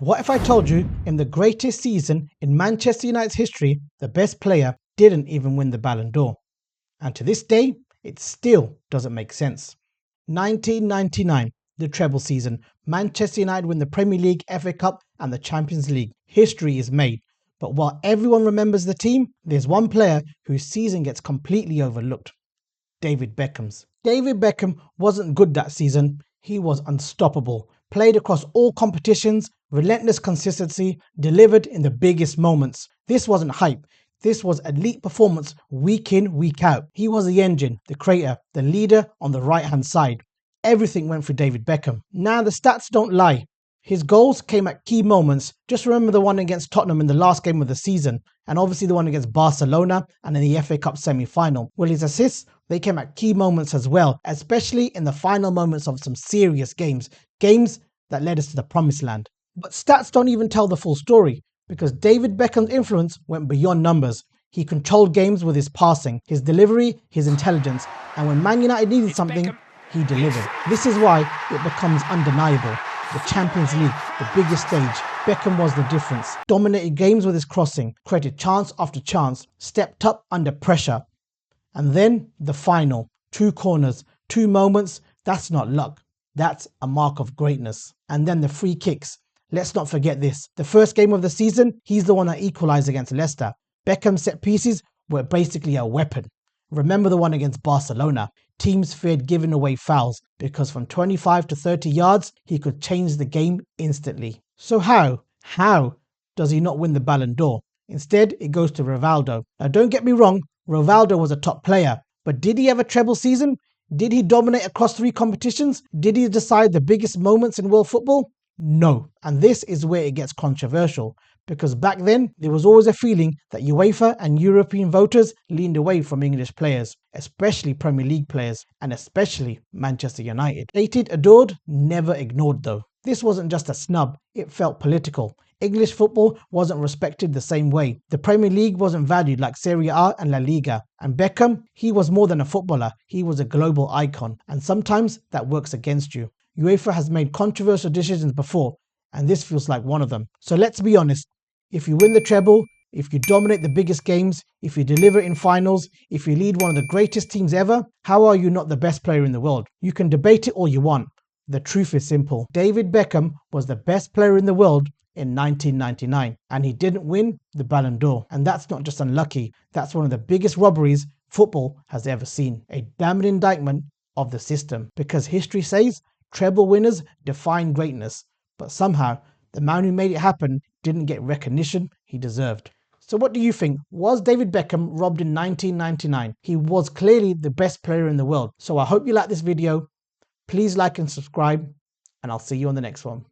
What if I told you in the greatest season in Manchester United's history, the best player didn't even win the Ballon d'Or? And to this day, it still doesn't make sense. 1999, the treble season. Manchester United win the Premier League, FA Cup and the Champions League. History is made. But while everyone remembers the team, there's one player whose season gets completely overlooked. David Beckham's. David Beckham wasn't good that season. He was unstoppable. Played across all competitions, relentless consistency, delivered in the biggest moments. This wasn't hype. This was elite performance week in, week out. He was the engine, the creator, the leader on the right-hand side. Everything went through David Beckham. Now, the stats don't lie. His goals came at key moments. Just remember the one against Tottenham in the last game of the season, and obviously the one against Barcelona and in the FA Cup semi-final. Well, his assists, they came at key moments as well, especially in the final moments of some serious games that led us to the promised land. But stats don't even tell the full story, because David Beckham's influence went beyond numbers. He controlled games with his passing, his delivery, his intelligence, and when Man United needed something, he delivered. This is why it becomes undeniable. The Champions League, the biggest stage, Beckham was the difference. Dominated games with his crossing, created chance after chance, stepped up under pressure. And then the final, 2 corners, 2 moments, that's not luck. That's a mark of greatness. And then the free kicks. Let's not forget this. The first game of the season, he's the one that equalised against Leicester. Beckham's set pieces were basically a weapon. Remember the one against Barcelona. Teams feared giving away fouls because from 25 to 30 yards, he could change the game instantly. So how does he not win the Ballon d'Or? Instead, it goes to Rivaldo. Now don't get me wrong, Rivaldo was a top player, but did he have a treble season? Did he dominate across 3 competitions? Did he decide the biggest moments in world football? No. And this is where it gets controversial, because back then there was always a feeling that UEFA and European voters leaned away from English players, especially Premier League players, and especially Manchester United. Hated, adored, never ignored though. This wasn't just a snub, it felt political. English football wasn't respected the same way. The Premier League wasn't valued like Serie A and La Liga. And Beckham, he was more than a footballer, he was a global icon. And sometimes that works against you. UEFA has made controversial decisions before, and this feels like one of them. So let's be honest, if you win the treble, if you dominate the biggest games, if you deliver in finals, if you lead one of the greatest teams ever, how are you not the best player in the world? You can debate it all you want. The truth is simple. David Beckham was the best player in the world in 1999, and he didn't win the Ballon d'Or. And that's not just unlucky, that's one of the biggest robberies football has ever seen. A damning indictment of the system, because history says treble winners define greatness, but somehow the man who made it happen didn't get recognition he deserved. So what do you think? Was David Beckham robbed in 1999? He was clearly the best player in the world. So I hope you like this video. Please like and subscribe, and I'll see you on the next one.